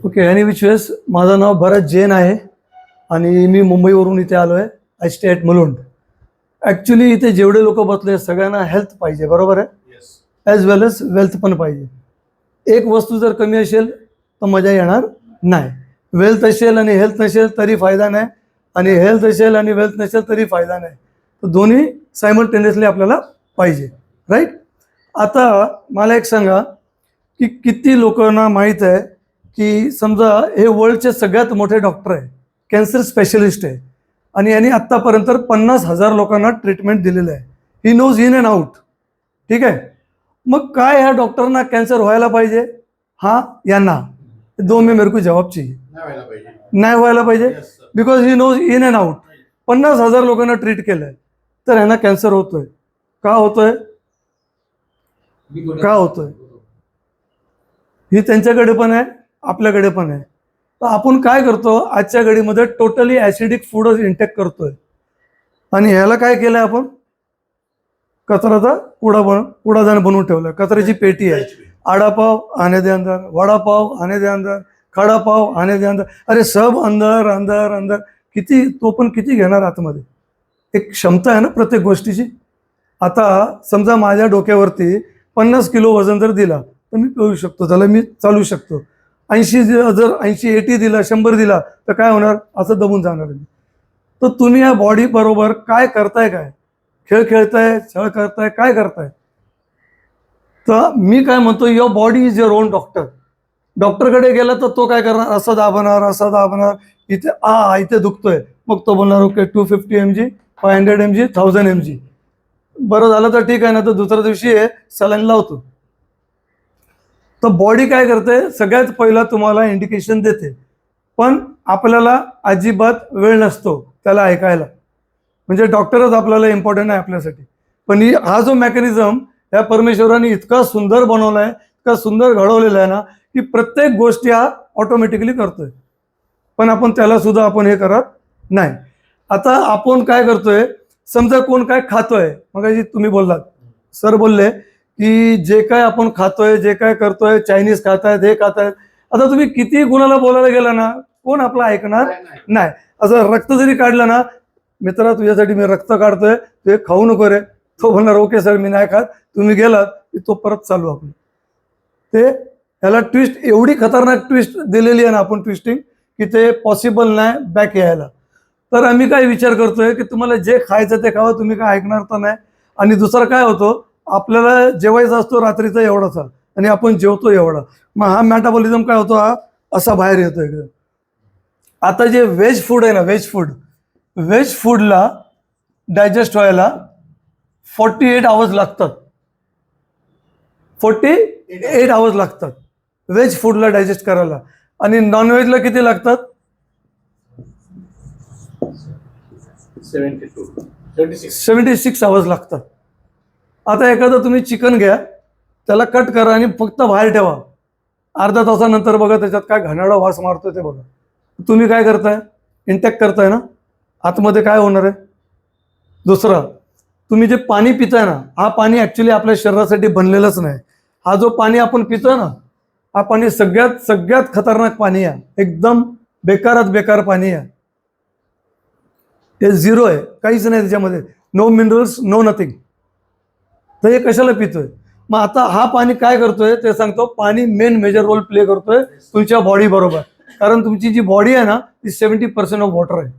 Okay, any which वेस माझं नाव भरत जैन आहे आणि मी मुंबईवरून इथे आलो आहे. I stay at Mulund. Actually इथे जेवढे लोक बसले सगळ्यांना हेल्थ पाहिजे, बरोबर आहे, ॲज वेल एज वेल्थ पण पाहिजे. एक वस्तू जर कमी असेल तर मजा येणार नाही. वेल्थ असेल आणि हेल्थ नसेल तरी फायदा नाही, आणि हेल्थ असेल आणि वेल्थ नसेल तरी फायदा नाही. तर दोन्ही सायमल्टेनियसली आपल्याला पाहिजे, राईट. आता मला एक सांगा की किती लोकांना माहीत आहे की समजा हे वर्ल्डचे सगळ्यात मोठे डॉक्टर आहे, कॅन्सर स्पेशलिस्ट आहे, आणि यांनी आत्तापर्यंत 50,000 लोकांना ट्रीटमेंट दिलेलं आहे. He knows in and out, ठीक आहे. मग काय ह्या डॉक्टरना कॅन्सर व्हायला पाहिजे? हाँ यांना दो में मेरे को जवाब चाहिए. नाही व्हायला पाहिजे, because he knows in and out. 50,000 लोकांना ट्रीट केलंय तर ह्यांना कॅन्सर होतोय. का होतोय? का होतोय? ही त्यांच्याकडे पण आहे, आपल्याकडे पण आहे. तर आपण काय करतो आजच्या घडीमध्ये? टोटली ॲसिडिक फूडच इंटेक करतोय, आणि ह्याला काय केलंय आपण? कचराचा कूड़ादान बनवून ठेवलाय. कचऱ्याची पेटी आहे. आडापाव आने दे अंदर, वडापाव आने दे अंदर, खड़ा पाव आने दे अंदर. अरे सब अंदर अंदर अंदर. किती, तो पण किती घेणार आतमध्ये? एक क्षमता आहे ना प्रत्येक गोष्टीची. आता समजा माझ्या डोक्यावरती 50 किलो वजन जर दिला तर मी पळू शकतो, त्याला मी चालू शकतो. 80 जर 80 दिला, 100 दिला तर काय होणार? असं दबून जाणार. तर तुम्ही या बॉडी बरोबर काय करताय? काय खेळ खेळताय, छळ करताय, काय करताय? तर मी काय म्हणतो, your body is your on doctor. डॉक्टरकडे गेला तर तो काय करणार? असं दाबणार, असं दाबणार, इथे इथे दुखतोय, मग तो बोलणार ओके 250 mg, 500 mg, 1000 mg. बरं झालं तर ठीक आहे, ना तर दुसऱ्या दिवशी सलाईन लावतो. तर बॉडी काय करते? सगळ्यात पहिला तुम्हाला इंडिकेशन देते, पण आपल्याला अजिबात वेळ नसतो त्याला ऐकायला. म्हणजे डॉक्टरच आपल्याला इम्पॉर्टंट आहे आपल्यासाठी. पण हा जो मेकॅनिझम या परमेश्वराने इतका सुंदर बनवला आहे, इतका सुंदर घडवलेला आहे ना, की प्रत्येक गोष्टी हा ऑटोमॅटिकली करतोय, पण आपण त्याला सुद्धा आपण हे करत नाही. आता आपण काय करतोय? समजा कोण काय खातोय, मग तुम्ही बोललात, सर बोलले की जे काय आपण खातोय, जे काय करतोय, चायनीज खातायत, हे खातायत. आता तुम्ही किती गुणाला बोलायला गेला ना, कोण आपलं ऐकणार नाही. असं रक्त जरी काढलं ना, मित्रा तुझ्यासाठी मी रक्त काढतोय, ते खाऊ नको रे, तो म्हणणार ओके सर मी नाही खात. तुम्ही गेलात की तो परत चालू आपलं. ते ह्याला ट्विस्ट, एवढी खतरनाक ट्विस्ट दिलेली आहे ना आपण, ट्विस्टिंग, की ते पॉसिबल नाही बॅक यायला. तर आम्ही काय विचार करतोय की तुम्हाला जे खायचं ते खावं, तुम्ही काय ऐकणार तर नाही. आणि दुसरं काय होतं, आपल्याला जेवायचा असतो रात्रीचा एवढाचा, आणि आपण जेवतो एवढा, मग हा मेटाबॉलिझम काय होतो, हा असा बाहेर येतो एकदम. आता जे व्हेज फूड आहे ना, व्हेज फूडला डायजेस्ट व्हायला 48 आवर्स लागतात. 48 आवर्स लागतात व्हेज फूडला डायजेस्ट करायला, आणि नॉनव्हेजला किती लागतात? 76 आवर्स लागतात. आता एखादं तुम्ही चिकन घ्या, त्याला कट करा आणि फक्त बाहेर ठेवा, अर्धा तासानंतर बघा त्याच्यात काय घाणाळा वास मारतोय ते बघा. तुम्ही काय करताय? इंटेक करताय ना, आतमध्ये काय होणार आहे? दुसरं, तुम्ही जे पाणी पिताय ना, हा पाणी ॲक्च्युली आपल्या शरीरासाठी बनलेलंच नाही. हा जो पाणी आपण पितोय ना, हा पाणी सगळ्यात खतरनाक पाणी आहे, एकदम बेकारात बेकार पाणी आहे. ते झिरो आहे, काहीच नाही त्याच्यामध्ये, नो मिनरल्स, नो नथिंग. तर हे कशाला पितोय? मग आता हा पाणी काय करतोय ते सांगतो. पाणी मेन मेजर रोल प्ले करतोय तुमच्या बॉडी बरोबर, कारण तुमची जी बॉडी आहे ना ती 70% ऑफ वॉटर आहे.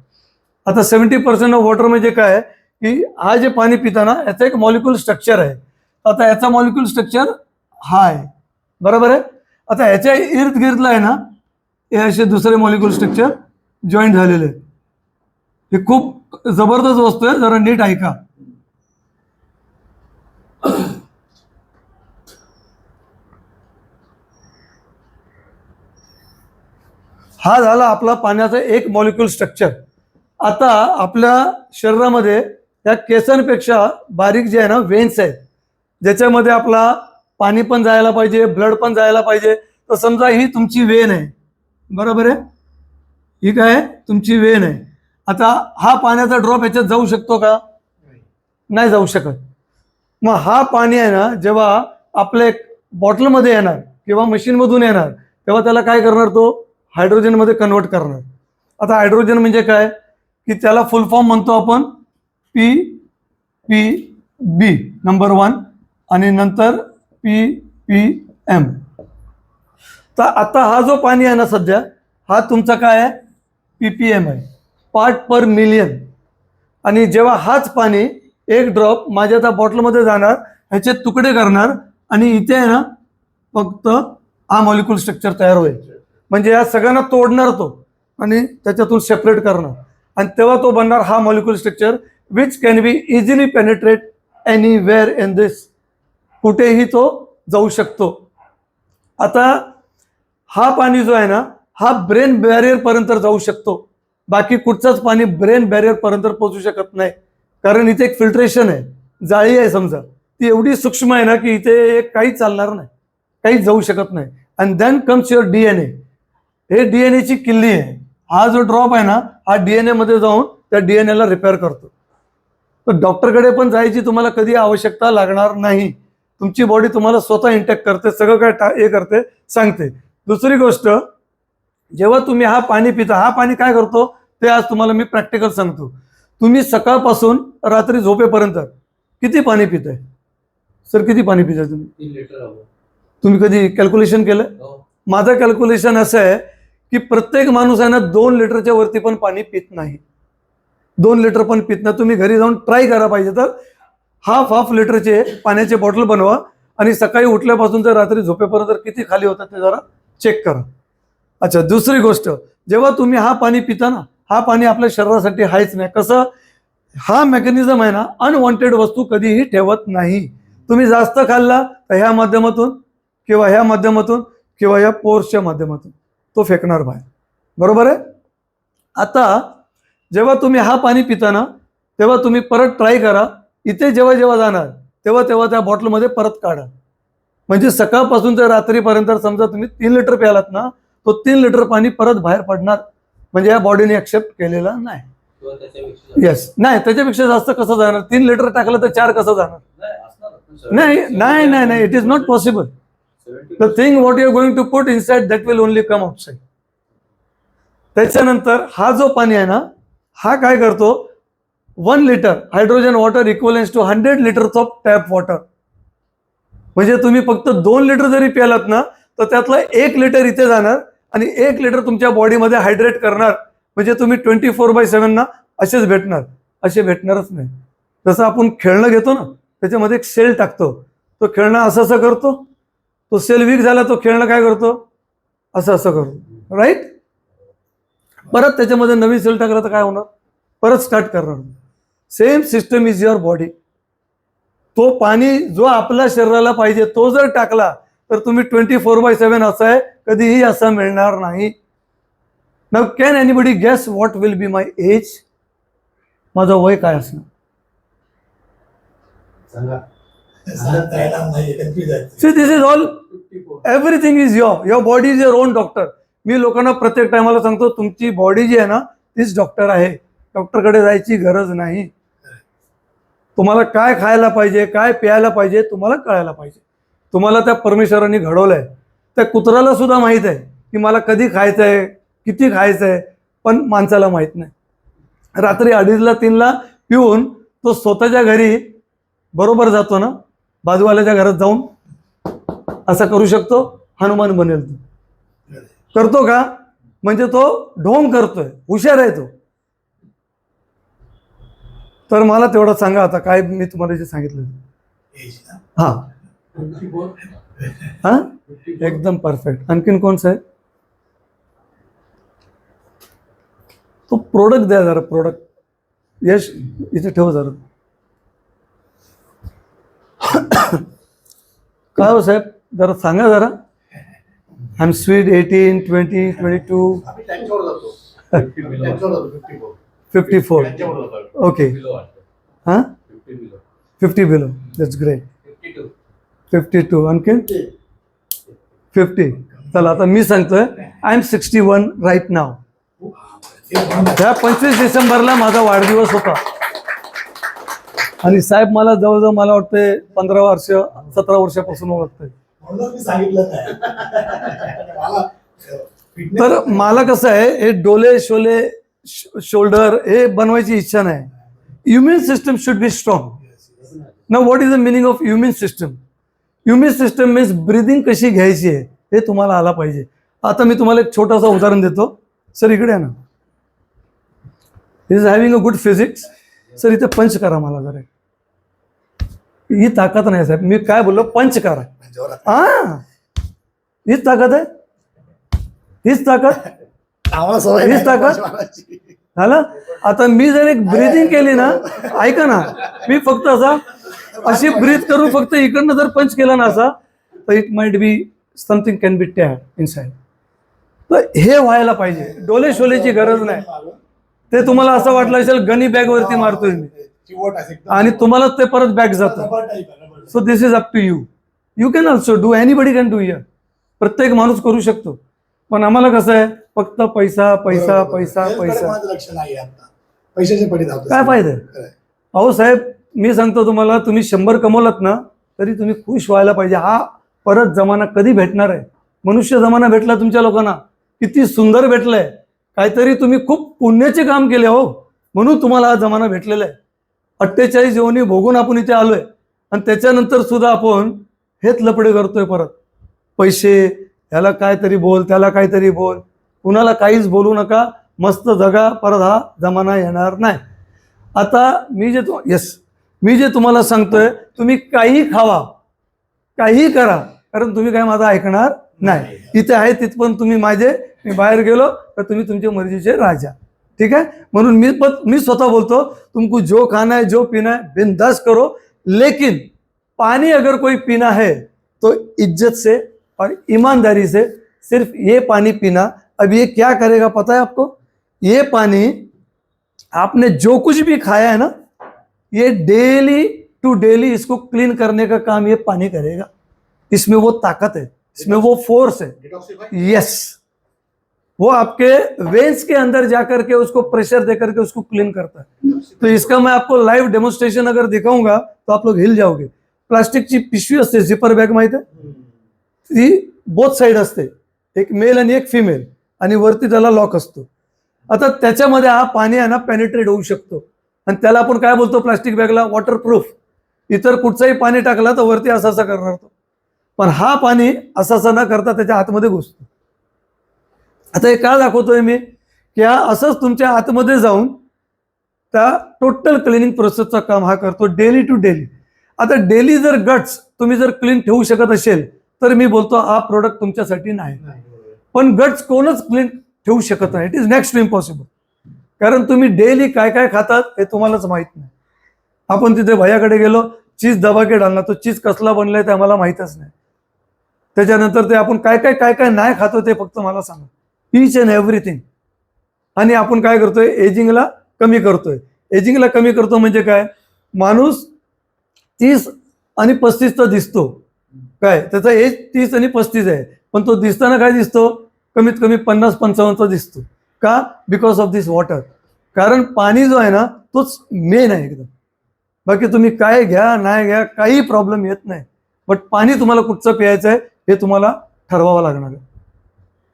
आता 70% ऑफ वॉटर म्हणजे काय, की हा जे पाणी पिताना याचं एक मॉलिक्युल स्ट्रक्चर आहे. आता याचा मॉलिक्युल स्ट्रक्चर हा आहे, बरोबर आहे. आता ह्याच्या इर्द गिर्दला आहे ना, हे असे दुसरे मॉलिक्युल स्ट्रक्चर जॉईंट झालेले आहेत. हे खूप जबरदस्त वस्तू आहे, जरा नीट ऐका. हा झाला आपला पाण्याचा एक मॉलिक्युल स्ट्रक्चर. आता आपल्या शरीरामध्ये या केसांपेक्षा बारीक जे आहे ना वेन्स आहेत, ज्याच्यामध्ये आपला पाणी पण जायला पाहिजे, ब्लड पण जायला पाहिजे. तर समजा ही तुमची वेन आहे, बरोबर आहे, ही काय तुमची वेन आहे. आता हा पाण्याचा ड्रॉप याच्यात जाऊ शकतो का? नाही जाऊ शकत. मग हा पाणी आहे ना, जेव्हा आपल्या बॉटलमध्ये येणार किंवा मशीनमधून येणार, तेव्हा त्याला काय करणार, तो हायड्रोजनमध्ये कन्वर्ट करणार. आता हायड्रोजन म्हणजे काय, की त्याला फुल फॉर्म म्हणतो आपण PPB नंबर 1 आणि नंतर PPM. तर आता हा जो पाणी आहे ना सध्या, हा तुमचा काय आहे, PPM आहे, पार्ट पर मिलियन. आणि जेव्हा हाच पाणी एक ड्रॉप माझ्या त्या बॉटलमध्ये जाणार, ह्याचे तुकडे करणार आणि इथे आहे ना फक्त हा मॉलिक्यूल स्ट्रक्चर तयार होईल. म्हणजे या सगळ्यांना तोडणार तो आणि त्याच्यातून सेपरेट करणार, आणि तेव्हा तो बनणार हा molecule structure which can B easily penetrate anywhere in this. कुठेही तो जाऊ शकतो. आता हा पाणी जो आहे ना, हा ब्रेन बॅरियर पर्यंत जाऊ शकतो. बाकी कुठचंच पाणी ब्रेन बॅरियर पर्यंत पोहोचू शकत नाही, कारण इथे एक फिल्ट्रेशन आहे, जाळी आहे समजा, ती एवढी सूक्ष्म आहे ना की इथे काहीच चालणार नाही, काहीच जाऊ शकत नाही. And then comes your DNA. हे DNA ची किल्ली आहे. हा जो ड्रॉप आहे ना, हा DNA मध्ये जाऊन त्या DNA ला रिपेअर करतो. तर डॉक्टरकडे पण जायची तुम्हाला कधी आवश्यकता लागणार नाही. तुमची बॉडी तुम्हाला स्वतः इंटॅक्ट करते, सगळं काय हे करते, सांगते. दुसरी गोष्ट, जेव्हा तुम्ही हा पाणी पिता, हा पाणी काय करतो ते आज तुम्हाला मी प्रॅक्टिकल सांगतो. तुम्ही सकाळपासून रात्री झोपेपर्यंत किती पाणी पिताय सर, किती पाणी पिताय तुम्ही? 3 लिटर हवं. तुम्ही कधी कॅल्क्युलेशन केलं? माझं कॅल्क्युलेशन असं आहे की प्रत्येक माणूस आहे ना 2 लिटरच्या वरती पण पाणी पित नाही. 2 लिटर पण पित नाही. तुम्ही घरी जाऊन ट्राय करा, पाहिजे तर हाफ लिटरचे पाण्याचे बॉटल बनवा आणि सकाळी उठल्यापासून तर रात्री झोपेपर्यंत किती खाली होतात ते जरा चेक करा. अच्छा, दुसरी गोष्ट, जेव्हा तुम्ही हा पाणी पिता ना, हा पाणी आपल्या शरीरासाठी हायच नाही. कसं, हा मेकॅनिझम आहे ना, अनवॉन्टेड वस्तू कधीही ठेवत नाही. तुम्ही जास्त खाल्ला तर ह्या माध्यमातून किंवा ह्या माध्यमातून किंवा ह्या पोर्सच्या माध्यमातून तो फेकणार बाहेर. बरोबर आहे? आता जेव्हा तुम्ही हा पाणी पिता ना, तेव्हा तुम्ही परत ट्राय करा, इथे जेव्हा जेव्हा जाणार तेव्हा तेव्हा त्या बॉटलमध्ये परत काढा. म्हणजे सकाळपासून तर रात्रीपर्यंत समजा तुम्ही 3 लिटर प्यालात ना, तो 3 लिटर पाणी परत बाहेर पडणार. म्हणजे या बॉडीने एक्सेप्ट केलेला नाही. येस, नाही, त्याच्यापेक्षा जास्त कसं जाणार? 3 लिटर टाकलं तर 4 कसं जाणार? नाही नाही नाही नाही, it is not possible. The thing what you are going to put inside that will only come outside. त्याच्यानंतर हा जो पाणी आहे ना, हा काय करतो, 1 litre hydrogen water equivalence to 100 litres of tap water. म्हणजे तुम्ही फक्त 2 लिटर जरी प्यालात ना, तर त्यातलं 1 लिटर इथे जाणार आणि 1 लिटर तुमच्या बॉडीमध्ये हायड्रेट करणार. म्हणजे तुम्ही 24/7 ना असेच भेटणार, असे भेटणारच नाही. जसं आपण खेळणं घेतो ना, त्याच्यामध्ये एक सेल टाकतो, तो खेळणं असं असं करतो, तो सेल वीक झाला, तो खेळणं काय करतो, असं असं करतो, राईट? परत त्याच्यामध्ये नवीन सेल टाकला तर काय होणार, परत स्टार्ट करणार. Same system is your body. तो पाणी जो आपल्या शरीराला पाहिजे तो जर टाकला तर तुम्ही 24/7 असं आहे, कधीही असं मिळणार नाही. Now can anybody guess what will be my age? माझं वय काय असणार? See, this is all, everything is your body is your own doctor. मी लोकांना प्रत्येक टायमाला सांगतो, तुमची बॉडी जी आहे ना तीच डॉक्टर आहे, डॉक्टरकडे जायची गरज नाही. तुम्हाला काय खायला पाहिजे, काय प्यायला पाहिजे, तुम्हाला कळायला पाहिजे. तुम्हाला त्या परमेश्वरांनी घडवलंय. त्या कुत्र्याला सुद्धा माहित आहे की मला कधी खायचंय, किती खायचंय, पण माणसाला माहित नाही. रात्री 2:30ला 3ला पिऊन तो स्वतःच्या घरी बरोबर जातो ना, बाजूवाल्याच्या घरात जाऊन असं करू शकतो, हनुमान बनेल. तो करतो का? म्हणजे तो ढोंग करतोय, हुशार आहे तो. तर मला तेवढं सांगा आता, काय मी तुम्हाला जे सांगितलं. हा हा, एकदम परफेक्ट. आणखीन कोणचं आहे? तो प्रोडक्ट द्या जरा, प्रोडक्ट. यश इथे ठेव जरा. काय हो साहेब, जरा सांगा जरा. I am sweet 18, 20, 22, 54. ओके. हां, 50 बिलो. That's great. 52. आणखीन 50. चला आता मी सांगतोय, आय एम 61 राईट नाव. ह्या 25 डिसेंबरला माझा वाढदिवस होता आणि साहेब मला जवळजवळ मला वाटतंय 15 वर्ष 17 वर्षापासून ओळखतंय. म्हणून मी सांगितलं नाही. मला fitness- तर मला कसं आहे, हे डोले शोले शोल्डर हे बनवायची इच्छा नाही. Immune system should be strong. ना what is the meaning of immune system? Immune system means breathing कशी घ्यायची आहे हे तुम्हाला आला पाहिजे. आता मी तुम्हाला एक छोटासा उदाहरण देतो. सर इकडे आहे ना, is having a good physics. Sir इथे पंच करा मला जरा. ही ताकद नाही साहेब, मी काय बोललो, पंच करा. जोरात. हा, हीच ताकद आहे, हीच ताकद. आम्हाला सवय हीच नाही ताकद. मारायची. झालं. आता मी जर एक ब्रिदिंग केली ना, ऐका ना, मी फक्त अशी ब्रीथ करून फक्त इकडनं जर पंच केला ना असा, तर it might be something can be tap inside. तर हे व्हायला पाहिजे. डोले शोलेची गरज नाही. ते तुम्हाला असं वाटलं असेल गनी बॅग वरती मारतोय मी, चिवट आहे एकदम. आणि तुम्हाला ते परत बॅग जातं. रबर type आहे, rubber. So this is up to you. You can also do, anybody can do here. प्रत्येक माणूस करू शकतो. पण आम्हाला कसं आहे, फक्त पैसा पैसा बरोबर. पैसा हेल्थकडे पैसा. कोणाचं लक्ष नाही आता. पैशाचे पडी धावतात. काय फायदा आहे? खरंय. अहो साहेब, मी सांगतो तुम्हाला, तुम्ही 100 कमवलात ना तरी तुम्ही खुश व्हायला पाहिजे. हा परत जमाना कधी भेटणार आहे? मनुष्य जमाना भेटला तुमच्या लोकांना, किती सुंदर भेटलाय. काहीतरी तुम्ही खूप पुण्याचे काम केले हो, म्हणून तुम्हाला हा जमाना भेटलेला आहे. 48 योनी भोगून आपण इथे आलोय, आणि त्याच्यानंतर सुद्धा आपण हेच लपडे करतोय परत. पैसे, ह्याला काहीतरी बोल, त्याला काहीतरी बोल. कुणाला काहीच बोलू नका, मस्त जगा, परत हा जमाना येणार नाही. आता मी जे तुम्हाला सांगतोय, तुम्ही काही खावा, काही करा, कारण तुम्ही काय माझं ऐकणार नाही. इथे आहे तिथपर्यंत तुम्ही माझे, मी बाहेर गेलो तर तुम्ही तुमच्या मर्जीचे राजा. ठीक है? म्हणून मी स्वतः बोलतो, तुमको जो खाना है, जो पीना है, बिंदास करो, लेकिन पानी अगर कोई पीना है तो इज्जत से और ईमानदारी से सिर्फ ये पानी पीना. अब ये क्या करेगा पता है आपको? ये पानी आपने जो कुछ भी खाया है ना, ये डेली टू डेली इसको क्लीन करने का काम ये पानी करेगा. इसमें वो ताकत है, इसमें वो फोर्स है. Detoxify? यस, वो आपके वेन्स के अंदर जाकर के उसको प्रेशर देकर के उसको क्लीन करता है. तो इसका मैं आपको लाइव डेमोन्स्ट्रेशन अगर दिखाऊंगा तो आप लोग हिल जाओगे. प्लास्टिकची पिशवी असते, झिपर बॅग माहिती आहे, ती बोथ साईड असते, एक मेल आणि एक फिमेल, आणि वरती त्याला लॉक असतो. आता त्याच्यामध्ये हा पाणी आहे ना पेनिट्रेट होऊ शकतो, आणि त्याला आपण काय बोलतो प्लास्टिक बॅगला? वॉटरप्रूफ. इतर कुठचंही पाणी टाकलं तर वरती असा करणार तो, पण हा पाणी असा न करता त्याच्या आतमध्ये घुसतो. आता हे का दाखवतोय मी, की हा असंच तुमच्या आतमध्ये जाऊन त्या टोटल क्लिनिंग प्रोसेसचं काम हा करतो, डेली टू डेली. आता डेली जर गट्स तुम्ही जर क्लीन ठेवू शकत असेल तर मी बोलतो हा प्रोडक्ट तुमच्यासाठी नाही. पण गट्स कोणच क्लीन ठेवू शकत नाही. It is next to impossible. कारण तुम्ही डेली काय काय खातात हे तुम्हालाच माहित नाही. आपण तिथे भैयाकडे गेलो, चीज दबाकेट आणला, तो चीज कसला बनलाय ते आम्हाला माहितच नाही. त्याच्यानंतर ते आपण काय काय नाही खातो ते फक्त मला सांगा, ईच अँड एव्हरीथिंग. आणि आपण काय करतोय, एजिंगला कमी करतोय. एजिंगला कमी करतो म्हणजे काय, माणूस 30 आणि 35चा दिसतो, काय त्याचा एज 30 आणि 35 आहे, पण तो दिसताना काय दिसतो, कमीत कमी 50-55चा दिसतो. का? Because of this water. कारण पाणी जो आहे ना तोच मेन आहे एकदम. बाकी तुम्ही काय घ्या नाही घ्या काही प्रॉब्लेम येत नाही, बट पाणी तुम्हाला कुठचं प्यायचं आहे हे तुम्हाला ठरवावं लागणार आहे.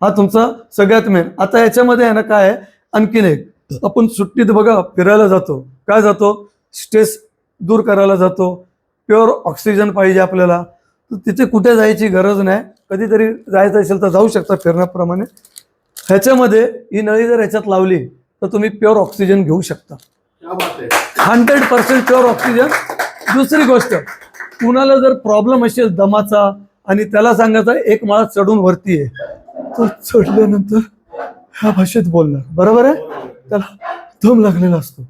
हा तुमचा सगळ्यात मेन. आता याच्यामध्ये आहे ना काय आहे, आणखीन एक, आपण सुट्टीत बघा फिरायला जातो, काय जातो, स्ट्रेस दूर करायला जातो, प्युअर ऑक्सिजन पाहिजे आपल्याला, तर तिथे कुठे जायची गरज नाही. कधीतरी जायचं असेल तर जाऊ शकता फिरण्याप्रमाणे. ह्याच्यामध्ये ही नळी जर ह्याच्यात लावली तर तुम्ही प्युअर ऑक्सिजन घेऊ शकता, 100% प्युअर ऑक्सिजन. दुसरी गोष्ट, कुणाला जर प्रॉब्लेम असेल दमाचा आणि त्याला सांगायचं एक माळा चढून वरती आहे, तो चढल्यानंतर ह्या भाषेत बोलणार, बरोबर आहे, त्याला दम लागलेला असतो.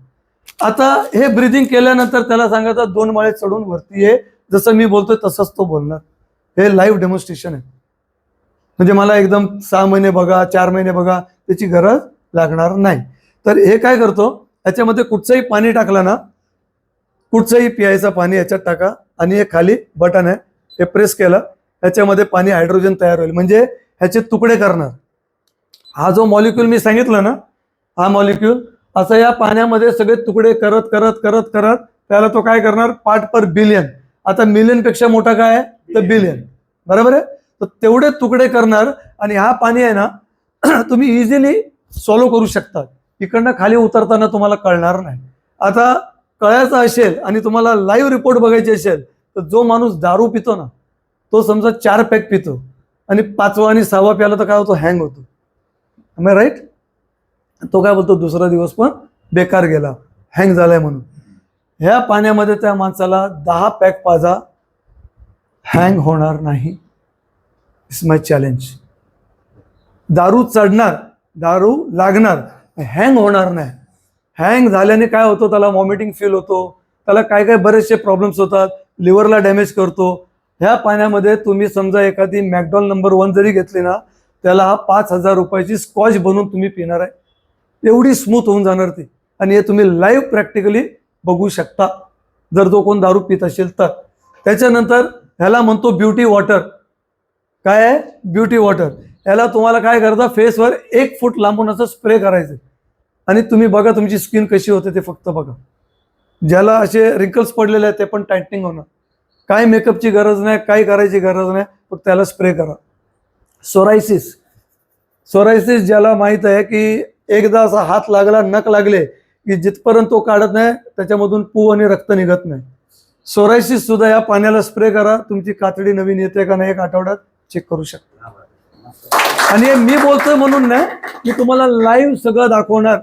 आता हे ब्रिदिंग केल्यानंतर त्याला सांगायचं 2 माळे चढून वरती आहे, जसं मी बोलतोय तसंच तो बोलणार. हे लाईव्ह डेमॉन्स्ट्रेशन आहे. म्हणजे मला एकदम 6 महिने बघा 4 महिने बघा त्याची गरज लागणार नाही. तर हे काय करतो, याच्यामध्ये कुठचंही पाणी टाकलं ना, कुठचंही पियायचं पाणी याच्यात टाका, आणि हे खाली बटन आहे, हे प्रेस केलं, याच्यामध्ये पाणी हायड्रोजन तयार होईल, म्हणजे ह्याचे तुकडे करणार. हा जो मॉलिक्यूल मी सांगितलं ना, हा मॉलिक्यूल असं या पाण्यामध्ये सगळे तुकडे करत करत करत करत त्याला तो काय करणार, पार्ट पर बिलियन. आता मिलियन पेक्षा मोठा काय आहे तर बिलियन. बरोबर आहे. तर तेवढे तुकडे करणार आणि हा पाणी आहे ना तुम्ही इझिली सॉल्व करू शकता. इकडनं खाली उतरताना तुम्हाला कळणार नाही. आता कळायचं असेल आणि तुम्हाला लाईव्ह रिपोर्ट बघायचे असेल तर जो माणूस दारू पितो ना तो समजा 4 पॅक पितो आणि 5वा आणि 6वा प्याला तर काय होतो, हँग होतो. राईट. तो काय बोलतो, दुसरा दिवस पण बेकार गेला, हँग झालाय म्हणून. ह्या पाण्यामध्ये त्या माणसाला 10 पॅक पाजा, हँग होणार नाही. It's my challenge. दारू चढणार, दारू लागणार, हँग होणार नाही. हँग झाल्याने काय होतं, त्याला वॉमिटिंग फील होतो, त्याला काय काय बरेचसे प्रॉब्लेम्स होतात, लिव्हरला डॅमेज करतो. ह्या पाण्यामध्ये तुम्ही समजा एखादी मॅकडॉल नंबर 1 जरी घेतली ना त्याला 5,000 रुपयाची स्कॉच बनवून तुम्ही पिणार आहे. एवढी स्मूथ होऊन जाणार ती. आणि हे तुम्ही लाईव्ह प्रॅक्टिकली बघू शकता जर जो कोण दारू पित असेल तर. त्याच्यानंतर ह्याला म्हणतो ब्युटी वॉटर. काय आहे ब्युटी वॉटर? याला तुम्हाला काय करता, फेसवर 1 फूट लांबून असं स्प्रे करायचं आणि तुम्ही बघा तुमची स्किन कशी होते ते फक्त बघा. ज्याला असे रिंकल्स पडलेले आहेत ते पण टायटनिंग होणार. काय मेकअपची गरज नाही, काय करायची गरज नाही, फक्त त्याला स्प्रे करा. सोरायसिस, सोरायसिस ज्याला माहित आहे की एकदा असा हात लागला, नख लागले की जिथपर्यंत तो काढत नाही त्याच्यामधून पू आणि रक्त निघत नाही. सोरायसिस सुद्धा या पाण्याला स्प्रे करा. तुमची कातडी नवीन येते का नाही 1 आठवड्यात चेक करू शकता. आणि हे मी बोलतोय म्हणून नाही, मी तुम्हाला लाईव्ह सगळं दाखवणार,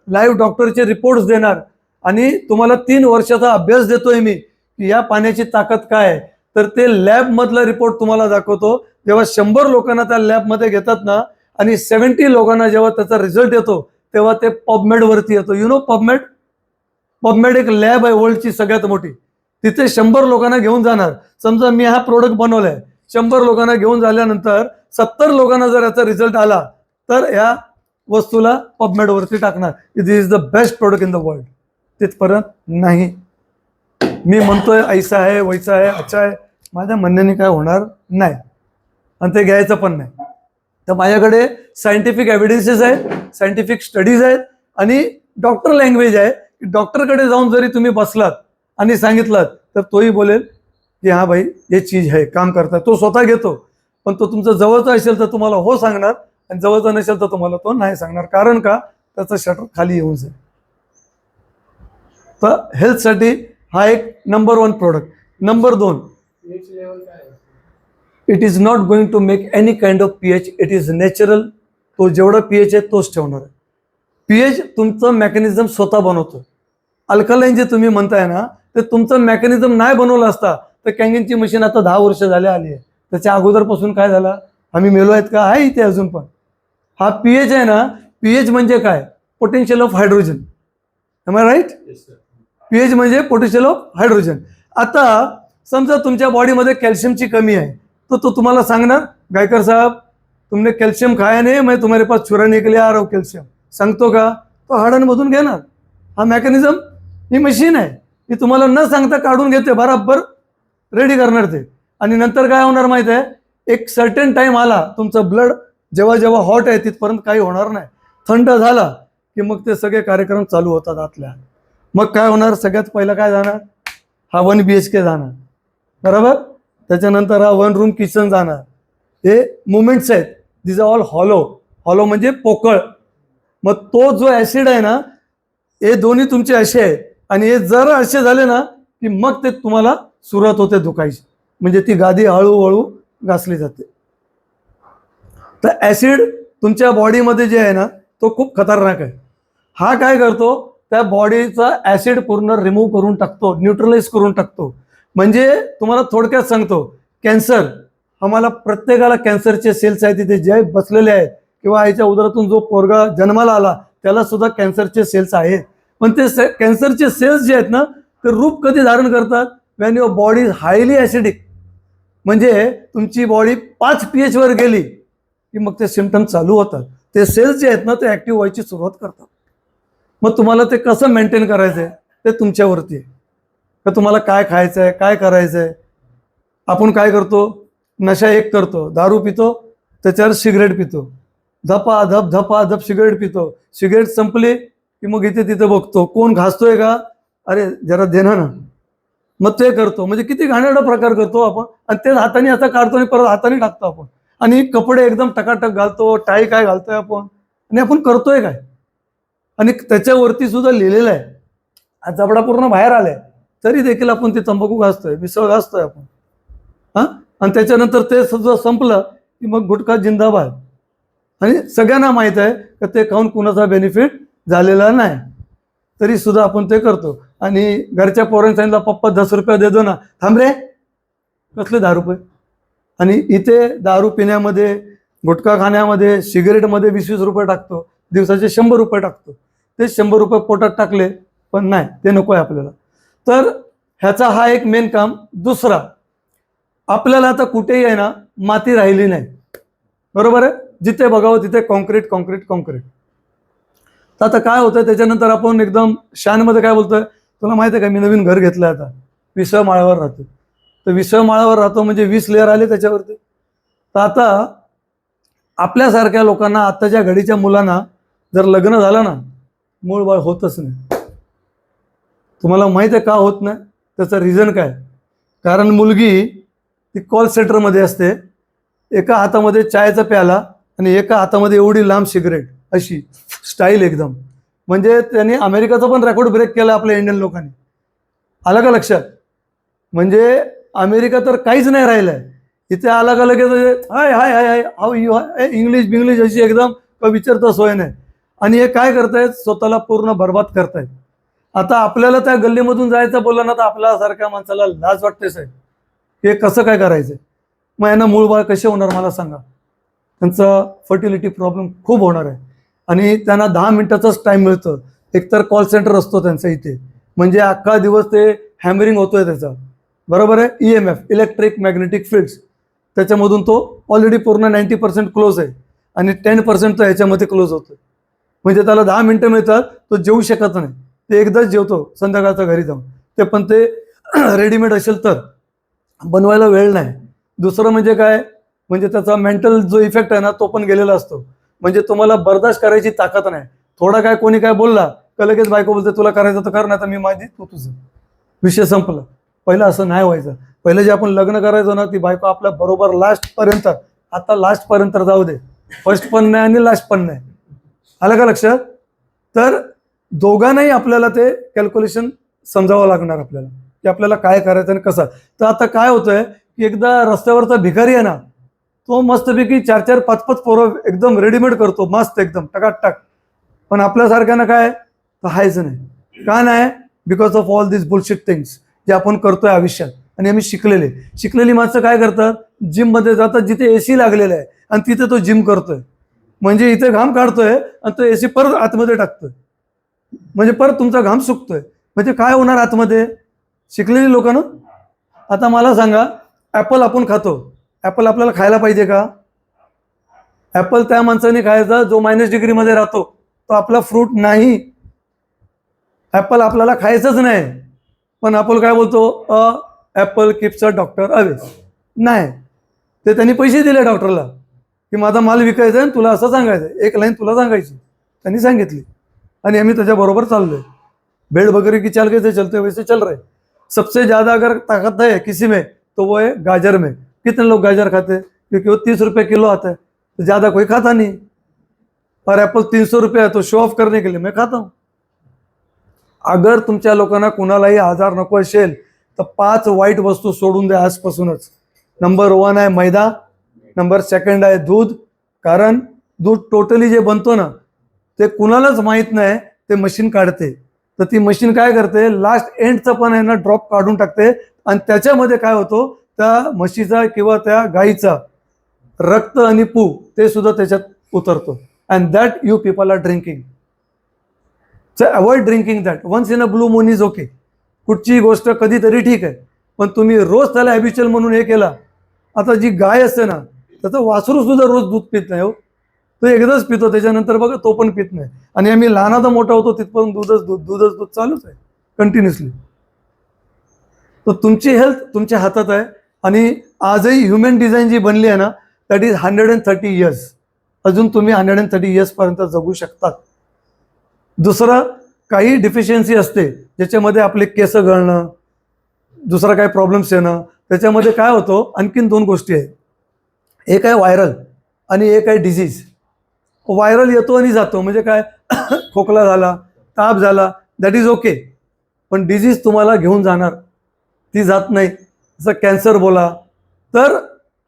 लाईव्ह डॉक्टरचे रिपोर्ट्स देणार आणि तुम्हाला 3 वर्षाचा अभ्यास देतोय मी की या पाण्याची ताकद काय आहे. तर ते लॅब मधला रिपोर्ट तुम्हाला दाखवतो. जेव्हा 100 लोकांना त्या लॅबमध्ये घेतात ना आणि 70 लोकांना जेव्हा त्याचा रिझल्ट येतो तेव्हा ते पबमेड वरती येतो. You know PubMed? पबमेड एक लॅब आहे वर्ल्डची सगळ्यात मोठी. तिथे 100 लोकांना घेऊन जाणार. समजा मी हा प्रोडक्ट बनवलाय, 100 लोकांना घेऊन झाल्यानंतर 70 लोकांना जर याचा रिझल्ट आला तर या वस्तूला पबमेड वरती टाकणार. This is the best product in the world. तिथपर्यंत नाही. मी म्हणतोय ऐसा आहे वैसा आहे अच्छा आहे, माझ्या म्हणण्याने काय होणार नाही आणि ते घ्यायचं पण नाही. तर माझ्याकडे सायंटिफिक एव्हिडन्सेस आहेत, सायंटिफिक स्टडीज आहेत आणि डॉक्टर लँग्वेज आहे. डॉक्टरकडे जाऊन जरी तुम्ही बसलात आणि सांगितलात तर तोही बोलेल की हा भाई हे चीज आहे, काम करता. तो स्वतः घेतो, पण तो तुमचा जवळचा असेल तर तुम्हाला हो सांगणार आणि जवळचा नसेल तर तुम्हाला तो नाही सांगणार. कारण का, त्याचं शटर खाली येऊन जाईल. तर हेल्थसाठी हा एक number 1 product. Number 2, it is not going to make any kind of pH. It is natural. तो जेवढा पीएच आहे तोच ठेवणार आहे. पीएच तुमचं मेकॅनिझम स्वतः बनवतो. अल्कलाईन जे तुम्ही म्हणताय ना ते तुमचं मेकॅनिझम नाही बनवलं असता तर कॅंगिनची मशीन आता 10 वर्ष झाले आली आहे. त्याच्या अगोदरपासून काय झालं, आम्ही मेलो आहेत का? आहे इथे अजून पण. हा पीएच आहे ना, पीएच म्हणजे काय, potential of hydrogen. Am I right? PH म्हणजे पोटेन्शियल ऑफ हायड्रोजन. आता समजा तुमच्या बॉडीमध्ये कॅल्शियमची कमी आहे तो तुम्हाला सांगणार गायकर साहब तुमने कॅल्शियम खाया नहीं, मैं तुम्हारे पास चुराने के लिए आ रहा हूं कॅल्शियम. सांगतो का? तो हाडांमधून घेणार. हा मेकॅनिझम, ही मशीन आहे, ही तुम्हाला न सांगता काढून घेते, बराबर रेडी करणार ते. आणि नंतर काय होणार माहिती आहे, एक सर्टन टाइम आला तुमचं ब्लड जेव्हा जेव्हा हॉट आहे तिथपर्यंत काही होणार नाही. थंड झाला की मग ते सगळे कार्यक्रम चालू होतात आतल्या. मग काय होणार, सगळ्यात पहिलं काय जाणार, हा 1 BHK जाणार, बरोबर. त्याच्यानंतर हा 1 रूम किचन जाणार. हे मुवमेंट्स आहेत, दिस आर ऑल हॉलो. हॉलो म्हणजे पोकळ. मग तो जो ऍसिड आहे ना, हे दोन्ही तुमचे असे आहेत आणि हे जर असे झाले ना की मग ते तुम्हाला सुरुवात होते दुखायची, म्हणजे ती गादी हळूहळू घासली जाते. तर ऍसिड तुमच्या बॉडीमध्ये जे आहे ना तो खूप खतरनाक आहे. हा काय करतो, त्या बॉडीचा ऍसिड पूर्ण रिमूव्ह करून टाकतो, न्यूट्रलाइज करून टाकतो. म्हणजे तुम्हाला थोडक्यात सांगतो, कॅन्सर, आम्हाला प्रत्येकाला कॅन्सरचे सेल्स आहेत तिथे जे बसलेले आहेत, किंवा आईच्या उदरातून जो पोरगा जन्माला आला त्याला सुद्धा कॅन्सरचे सेल्स आहेत. पण ते कॅन्सरचे सेल्स जे आहेत ना ते रूप कधी धारण करतात, van your body is highly acidic. म्हणजे तुमची बॉडी 5 pH वर गेली की मग ते सिम्पटम चालू होतात. ते सेल्स जे आहेत ना ते ऍक्टिव्ह व्हायची सुरुवात करतात. मग तुम्हाला ते कसं मेंटेन करायचं आहे ते तुमच्यावरती आहे, का तुम्हाला काय खायचं आहे, काय करायचं आहे. आपण काय करतो, नशा एक करतो, दारू पितो, त्याच्यावर सिगरेट पितो, धप सिगरेट पितो. सिगरेट संपली की मग इथे तिथे बघतो कोण घासतोय का, अरे जरा देना ना, मग ते करतो, म्हणजे किती घाणेरडा प्रकार करतो आपण. आणि तेच हाताने आता काढतो आणि परत हाताने टाकतो आपण. आणि कपडे एकदम टकाटक घालतो, टाई काय घालतोय आपण, आणि आपण करतोय काय. आणि त्याच्यावरती सुद्धा लिहिलेलं आहे, हा जबडा पूर्ण बाहेर आलाय तरी देखील आपण ते तंबाखू घासतोय, मिसळ घासतोय आपण. हा, आणि त्याच्यानंतर ते सगळं संपलं की मग गुटखा जिंदाबाद. आणि सगळ्यांना माहित आहे की ते खाऊन कुणाचा बेनिफिट झालेला नाही, तरी सुद्धा आपण ते करतो. आणि घरच्या पोरांनी सांगितलं पप्पा 10 रुपये दे दो ना, थांब रे, कसले 10 रुपये. आणि इथे दारू पिण्यामध्ये, गुटखा खाण्यामध्ये, सिगरेटमध्ये 20-20 रुपये टाकतो, दिवसाचे 100 रुपये टाकतो. ते 100 रुपये पोटात टाकले, पण नाही, ते नको आहे आपल्याला. तर ह्याचा हा एक मेन काम. दुसरा, आपल्याला आता कुठेही आहे ना माती राहिली नाही, बरोबर आहे. जिथे बघावं तिथे कॉन्क्रीट कॉन्क्रीट कॉन्क्रीट. तर आता काय होतं, त्याच्यानंतर आपण एकदम शानमध्ये काय बोलतोय, तुला माहिती आहे का मी नवीन घर घेतलंय आता, 20व्या माळ्यावर राहतो. तर 20व्या माळ्यावर राहतो म्हणजे 20 लेअर आले त्याच्यावरती. तर आता आपल्यासारख्या लोकांना, आत्ताच्या घडीच्या मुलांना जर लग्न झालं ना, मूळ बाळ होतच नाही. तुम्हाला माहित आहे का होत नाही? त्याचं रिझन काय? कारण मुलगी ती कॉल सेंटरमध्ये असते, एका हातामध्ये चायचा प्याला आणि एका हातामध्ये एवढी लांब सिगरेट, अशी स्टाईल एकदम. म्हणजे त्यांनी अमेरिकाचा पण रेकॉर्ड ब्रेक केला आपल्या इंडियन लोकांनी. आलं का लक्षात? म्हणजे अमेरिका तर काहीच नाही राहिलंय. इथे आला का लगेच हाय हाय हाय हाय हाऊ यू, इंग्लिश बिंग्लिश अशी एकदम विचारता सोय नाही. आणि हे काय करतायत, स्वतःला पूर्ण बर्बाद करतायत. आता आपल्याला त्या गल्लीमधून जायचं बोललं ना तर आपल्यासारख्या माणसाला लाज वाटते साहेब, हे कसं काय करायचं. मग यांना मूळ बाळ कसे होणार मला सांगा. त्यांचं फर्टिलिटी प्रॉब्लेम खूप होणार आहे. आणि त्यांना 10 मिनिटाचाच टाइम मिळतं. एकतर कॉल सेंटर असतो त्यांचा इथे, म्हणजे अख्खा दिवस ते हॅमरिंग होतोय त्याचा, बरोबर आहे. EMF, इलेक्ट्रिक मॅग्नेटिक फील्ड्स, त्याच्यामधून तो ऑलरेडी पूर्ण 90% क्लोज आहे आणि 10% तो ह्याच्यामध्ये क्लोज होतो. म्हणजे त्याला 10 मिनिटं मिळतात, तो जेवू शकत नाही. ते एकदाच जेवतो संध्याकाळचा घरी जाऊन, ते पण ते रेडीमेड असेल तर, बनवायला वेळ नाही. दुसरं म्हणजे काय, म्हणजे त्याचा मेंटल जो इफेक्ट आहे ना तो पण गेलेला असतो. म्हणजे तुम्हाला बर्दाश्त करायची ताकद नाही. थोडा काय कोणी काय बोलला का लगेच बायको बोलते तुला करायचं तर कर, नाही तर मी माझी तू तुझं, विषय संपला. पहिलं असं नाही व्हायचं. पहिलं जे आपण लग्न करायचो ना, ती बायको आपल्या बरोबर लास्ट पर्यंत, आता लास्ट पर्यंत जाऊ दे, फर्स्ट पण नाही आणि लास्ट पण नाही. आलं का लक्षात? तर दोघांनाही आपल्याला ते कॅल्क्युलेशन समजावं लागणार आपल्याला, की आपल्याला काय करायचं आणि कसं. तर आता काय होतंय की एकदा रस्त्यावरचा भिकारी आहे ना, तो मस्तपैकी 4-4, 5-5 पोरं एकदम रेडीमेड करतो, मस्त एकदम टकाटक. पण आपल्यासारख्यानं काय हायचं नाही. का नाही? Because of all this bullshit things जे आपण करतोय आयुष्यात. आणि आम्ही शिकलेली माणसं काय करतात, जिममध्ये जातात जिथे AC लागलेलं आहे आणि तिथे तो जिम करतोय. म्हणजे इथे घाम काढतोय आणि तो AC परत आतमध्ये टाकतोय, म्हणजे परत तुमचा घाम सुकतोय. म्हणजे काय होणार आतमध्ये, शिकलेली लोक ना. आता मला सांगा, ॲपल आपण खातो, ॲपल आपल्याला खायला पाहिजे का? ॲपल त्या माणसाने खायचा जो -डिग्रीमध्ये राहतो, तो आपला फ्रूट नाही. ॲपल आपल्याला खायचंच नाही. पण आपण काय बोलतो, Apple kips a doctor away. नाही, ते त्यांनी पैसे दिले डॉक्टरला की माझा माल विकायचा आहे, तुला असं सांगायचं, एक लाईन तुला सांगायची, त्यांनी सांगितली आणि आम्ही त्याच्याबरोबर चाललोय. भेड़ बकरी की चाल कैसे चलते वैसे चल रहे. सबसे ज्यादा अगर ताकत है किसी में तो वो है गाजर में. कितने लोग गाजर खाते हैं? क्योंकि वो 30 रुपए किलो आता है, तो ज्यादा कोई खाता नहीं. और एप्पल 300 रुपये है तो शो ऑफ करने के लिए मैं खाता हूं. अगर तुमच्या लोकांना कुणालाही आजार नको असेल तर 5 वाईट वस्तू सोडून द्या आजपासूनच. नंबर 1 आहे मैदा, नंबर 2 आहे दूध. कारण दूध टोटली जे बनतो ना ते कुणालाच माहित नाही, ते मशीन काढते. तर ती मशीन काय करते, लास्ट एंडचं पण आहे ना ड्रॉप काढून टाकते आणि त्याच्यामध्ये काय होतो, त्या म्हशीचा किंवा त्या गाईचा रक्त आणि पू ते सुद्धा त्याच्यात उतरतो. And that you people are drinking. So avoid drinking that. Once in a blue moon is okay. कुठची गोष्ट कधीतरी ठीक आहे, पण तुम्ही रोज त्याला हॅबिच्युअल म्हणून हे केला. आता जी गाय असते ना, त्याचं वासरू सुद्धा रोज दूध पित नाही हो, तो एकदाच पितो, त्याच्यानंतर बघा तो पण पित नाही. आणि आम्ही लहानाचा मोठा होतो तिथपर्यंत दूधच दूध चालूच आहे कंटिन्युअसली. तर तुमची हेल्थ तुमच्या हातात आहे. आणि आजही ह्युमन डिझाईन जी बनली आहे ना, दॅट इज 130 इयर्स. अजून तुम्ही 130 इयर्स पर्यंत जगू शकतात. दुसरं, काही डिफिशियन्सी असते ज्याच्यामध्ये आपले केस गळणं, दुसरा काय प्रॉब्लेम्स येणं. त्याच्यामध्ये काय होतं, आणखीन 2 गोष्टी आहेत. एक आहे व्हायरल आणि एक आहे डिझीज. व्हायरल येतो आणि जातो, म्हणजे काय खोकला झाला, ताप झाला, दॅट इज ओके. पण डिझीज तुम्हाला घेऊन जाणार, ती जात नाही. जसं कॅन्सर बोला. तर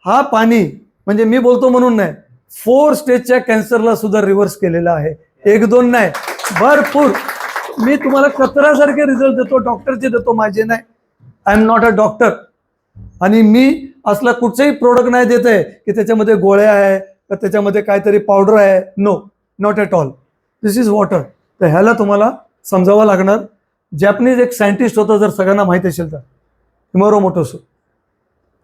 हा पाणी, म्हणजे मी बोलतो म्हणून नाही, 4 स्टेजच्या कॅन्सरला सुद्धा रिव्हर्स केलेला आहे. 1-2 नाही, भरपूर. मी तुम्हाला कचऱ्यासारखे रिझल्ट देतो, डॉक्टरचे देतो, माझे नाही. I am not a doctor. आणि मी असला कुठचंही प्रोडक्ट नाही देत आहे की त्याच्यामध्ये गोळ्या आहे तर त्याच्यामध्ये काहीतरी पावडर आहे. No, not at all. This is water. तर ह्याला तुम्हाला समजावं लागणार. जॅपनीज एक सायंटिस्ट होता, जर सगळ्यांना माहीत असेल तर, हिमारो मोटोसो.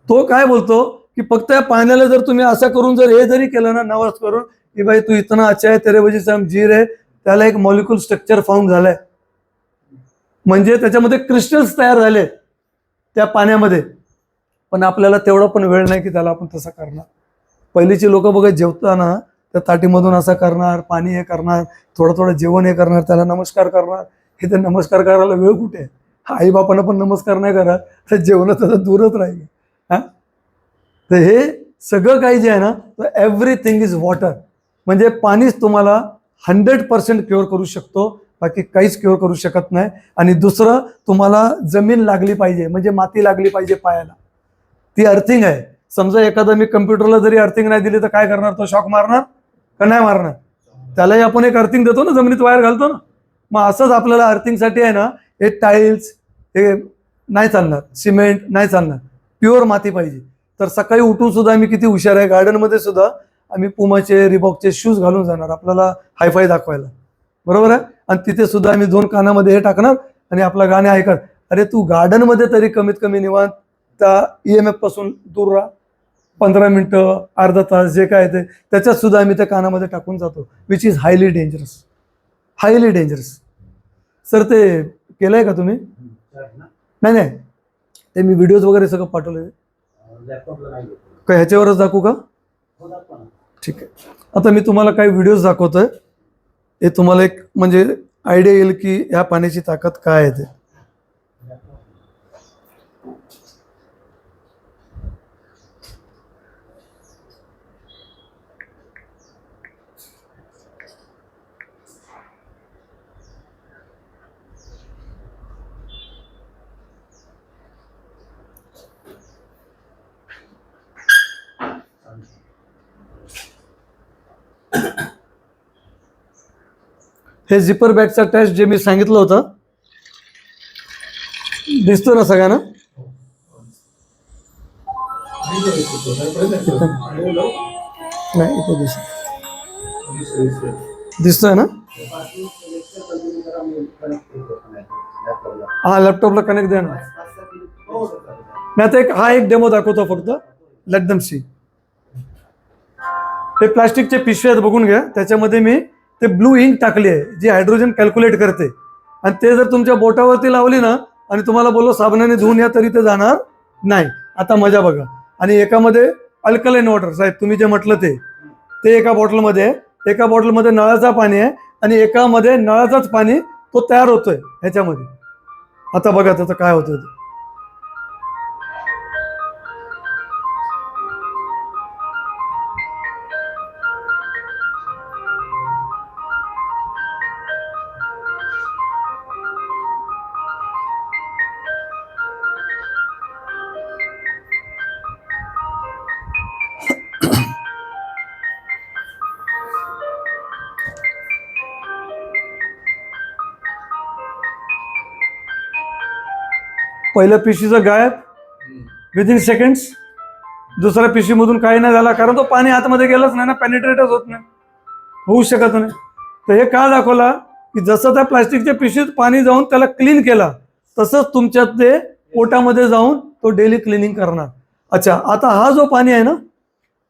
तो काय बोलतो की फक्त या पाण्याला जर तुम्ही असं करून जर हे जरी केलं ना, नवस करून की भाई तू इतना अच्छा आहे, तेरे वजह से हम जी रहे, त्याला एक मॉलिक्युल स्ट्रक्चर फाउंड झालंय. म्हणजे त्याच्यामध्ये क्रिस्टल्स तयार झाले त्या पाण्यामध्ये. पण आपल्याला तेवढा पण वेळ नाही की त्याला आपण तसं करणार. पहिलीची लोक बघा, जेवताना त्या ताटीमधून असं करणार, पाणी हे करणार, थोडं थोडं जेवण हे करणार, त्याला नमस्कार करणार. हे तर नमस्कार करायला वेळ कुठे आहे? आई बापांना पण नमस्कार नाही करा तर जेवणाचं तर दूरच राहील. हां, तर हे सगळं काही जे आहे ना, तर एव्हरीथिंग इज वॉटर. म्हणजे पाणीच तुम्हाला 100% क्युअर करू शकतो, बाकी काहीच क्युअर करू शकत नाही. आणि दुसरं, तुम्हाला जमीन लागली पाहिजे, म्हणजे माती लागली पाहिजे पायाला. ती अर्थिंग आहे. समजा एखादा मी कम्प्युटरला जरी अर्थिंग नाही दिली तर काय करणार? तो शॉक मारणार का नाही मारणार? त्यालाही आपण एक अर्थिंग देतो ना, जमिनीत वायर घालतो ना. मग असंच आपल्याला अर्थिंगसाठी आहे ना, हे टाईल्स हे नाही चालणार, सिमेंट नाही चालणार, प्युअर माती पाहिजे. तर सकाळी उठून सुद्धा आम्ही किती हुशार आहे, गार्डनमध्ये सुद्धा आम्ही पुमाचे, रिबॉकचे शूज घालून जाणार आपल्याला हायफाय दाखवायला, बरोबर आहे. आणि तिथे सुद्धा आम्ही 2 कानामध्ये हे टाकणार आणि आपलं गाणे ऐकत. अरे तू गार्डनमध्ये तरी कमीत कमी निवांत त्या EMF पासून दूर राहा. 15 मिनिटं, अर्धा तास, जे काय ते त्याच्यात सुद्धा आम्ही त्या कानामध्ये टाकून जातो, which is highly dangerous. Highly dangerous. Sir ते केलंय का तुम्ही? नाही नाही, ते मी व्हिडिओज वगैरे सगळं पाठवले का, ह्याच्यावरच दाखवू का? ठीक आहे. आता मी तुम्हाला काही व्हिडिओज दाखवतोय. हे तुम्हाला एक म्हणजे आयडिया येईल की ह्या पाण्याची ताकद काय आहे ते. हे झिपर बॅगचा टेस्ट जे मी सांगितलं होतं, दिसतो ना सगळ्यांना? नाही, इथे दिसतोय ना? हा, लॅपटॉपला कनेक्ट द्या ना. नाही तर हा एक डेमो दाखवतो फक्त, लेट देम सी. हे प्लास्टिकचे पिशवे आहेत, बघून घ्या. त्याच्यामध्ये मी ते ब्लू इंक टाकली आहे, जी हायड्रोजन कॅल्क्युलेट करते. आणि ते जर तुमच्या बोटावरती लावली ना आणि तुम्हाला बोललो साबणाने धुवून या, तरी ते जाणार नाही. आता मजा बघा. आणि एकामध्ये अल्कलाइन वॉटर, साहेब तुम्ही जे म्हटलं ते एका बॉटलमध्ये आहे. एका बॉटलमध्ये नळाचं पाणी आहे आणि एकामध्ये नळाचंच पाणी तो तयार होतोय ह्याच्यामध्ये. आता बघा त्याचं काय होतं. पहिल्या पिशवीचं गायब विदिन सेकंड्स. दुसऱ्या पिशवीमधून काही नाही झाला, कारण तो पाणी आतमध्ये गेलंच नाही ना, पेनिट्रेटच होत नाही, होऊ शकत नाही. तर हे का दाखवला की जसं त्या प्लास्टिकच्या पिशवीत पाणी जाऊन त्याला क्लीन केला, तसंच तुमच्यात ते पोटामध्ये जाऊन तो डेली क्लिनिंग करणार. अच्छा, आता हा जो पाणी आहे ना,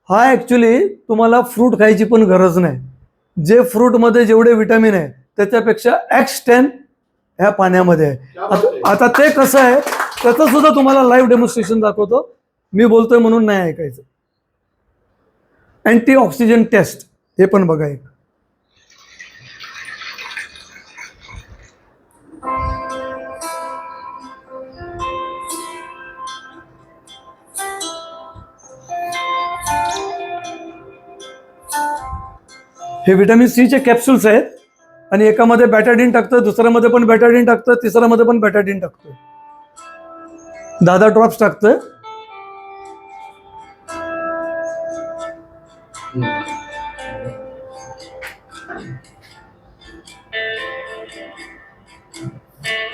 हा ॲक्च्युली तुम्हाला फ्रूट खायची पण गरज नाही. जे फ्रूटमध्ये जेवढे विटॅमिन आहे त्याच्यापेक्षा X10 ह्या पाण्यामध्ये आहे. आता ते कसं आहे त्याचं सुद्धा तुम्हाला लाईव्ह डेमॉन्स्ट्रेशन दाखवतो. मी बोलतोय म्हणून नाही ऐकायचं. अँटी ऑक्सिजन टेस्ट, हे पण बघा एक. हे विटॅमिन सीचे कॅप्सूल्स आहेत आणि एकामध्ये बॅटाडिन टाकतं, दुसऱ्यामध्ये पण बॅटाडिन टाकतं, तिसऱ्यामध्ये पण बॅटाडिन टाकतं, 10 ड्रॉप्स टाकतं.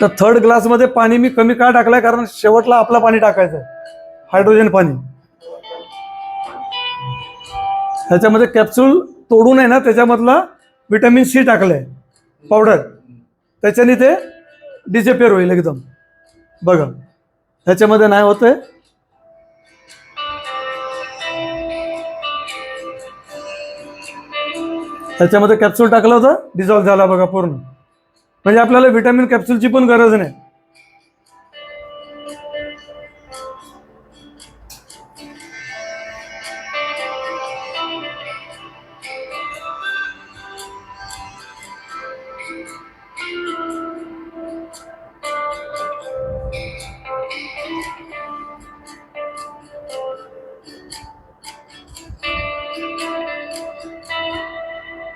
तर थर्ड ग्लासमध्ये पाणी मी कमी का टाकलंय, कारण शेवटला आपलं पाणी टाकायचं आहे, हायड्रोजन पाणी. ह्याच्यामध्ये कॅप्सूल तोडून आहे ना, त्याच्यामधला विटॅमिन सी टाकलंय पावडर, त्याच्याने ते डिसेपिअर होईल एकदम. बघा ह्याच्यामध्ये नाही होतंय. त्याच्यामध्ये कॅप्सूल टाकलं होतं, डिझॉल्व्ह झाला बघा पूर्ण. म्हणजे आपल्याला विटॅमिन कॅप्सूलची पण गरज नाही.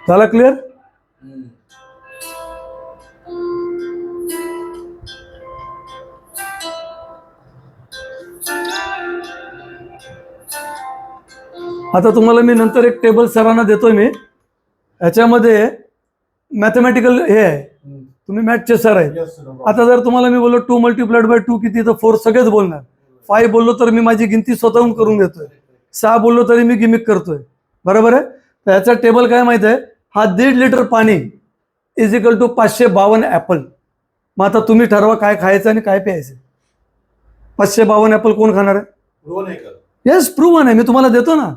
झाला क्लिअर? आता तुम्हाला मी नंतर एक टेबल सरांना देतोय मी. ह्याच्यामध्ये मॅथमॅटिकल हे आहे, तुम्ही मॅथचे सर आहे. Yes, sir. आता जर तुम्हाला मी बोललो 2 मल्टिप्लाइड बाय 2 किती, तर 4 सगळेच बोलणार. 5 बोललो तर मी माझी गिनती स्वतःहून करून घेतोय. 6 बोललो तरी मी गिमिक करतोय. बरोबर आहे. तर ह्याचा टेबल काय माहिती आहे, हा 1.5 लिटर पाणी इज इक्वल टू 552 ॲपल. मग आता तुम्ही ठरवा काय खायचं आणि काय प्यायचं. 552 ॲपल कोण खाणार आहे? रोहन आहे का? येस, प्रूव्हन आहे. मी तुम्हाला देतो ना,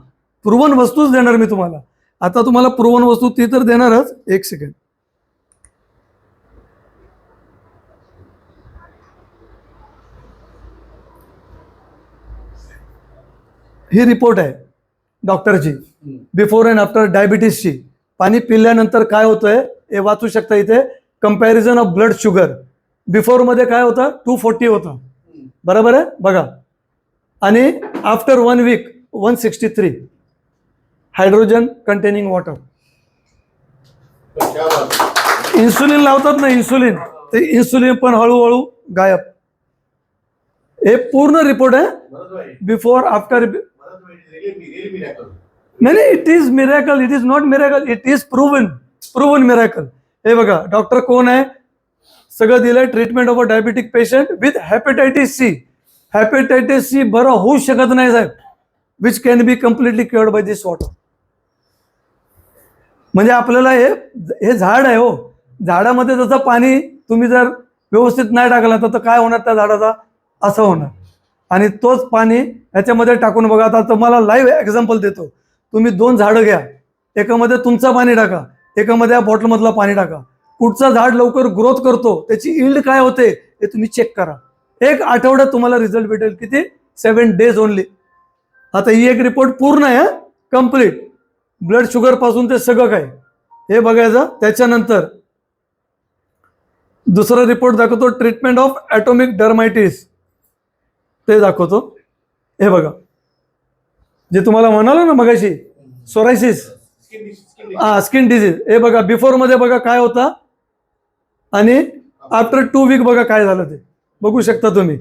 प्रूव्हन वस्तूच देणार मी तुम्हाला. आता तुम्हाला प्रूव्हन वस्तू ती तर देणारच. एक सेकंड. ही रिपोर्ट आहे डॉक्टरची, बिफोर अँड आफ्टर डायबिटीसची. पाणी पिल्यानंतर काय होतंय हे वाचू शकता इथे. Comparison of blood sugar. बिफोरमध्ये काय होतं, 240 होतं. बरोबर आहे बघा. आणि after 1 week 163. Hydrogen containing water. क्या बात. इन्सुलिन लावतात ना, इन्सुलिन, ते इन्सुलिन पण हळूहळू गायब. हे पूर्ण रिपोर्ट आहे, भरत भाई, बिफोर आफ्टर. भरत भाई, really miracle. नाही, it is miracle, it is not miracle, it is proven miracle. हे बघा डॉक्टर कोण आहे, सगळं दिलंय. Treatment of a diabetic patient with hepatitis C. Hepatitis C बरं होऊ शकत नाही साहेब, which can be completely cured by this water. म्हणजे आपल्याला हे झाड आहे हो, झाडामध्ये जसं पाणी तुम्ही जर व्यवस्थित नाही टाकला तर काय होणार त्या झाडाचा, असं होणार. आणि तोच पाणी ह्याच्यामध्ये टाकून बघा. आता तुम्हाला लाईव्ह एक्झाम्पल देतो. तुम्ही 2 झाडं घ्या, एकामध्ये तुमचं पाणी टाका, एकामध्ये या बॉटलमधलं पाणी टाका. कुठचं झाड लवकर ग्रोथ करतो, त्याची इल्ड काय होते हे तुम्ही चेक करा. 1 आठवड्यात तुम्हाला रिझल्ट भेटेल. किती? 7 days ओनली. आता ही एक रिपोर्ट पूर्ण आहे, कम्प्लीट. ब्लड शुगर पासून ते सगळं काय हे बघायचं. त्याच्यानंतर दुसरा रिपोर्ट दाखवतो, ट्रीटमेंट ऑफ ॲटॉमिक डर्मायटिस, ते दाखवतो. हे बघा, जे तुम्हाला म्हणालो ना मगाशी, सोरायसिस, स्किन डिजीज. हे बघा बिफोरमध्ये बघा काय होता आणि आफ्टर 2 वीक बघा काय झालं ते बघू शकता तुम्ही.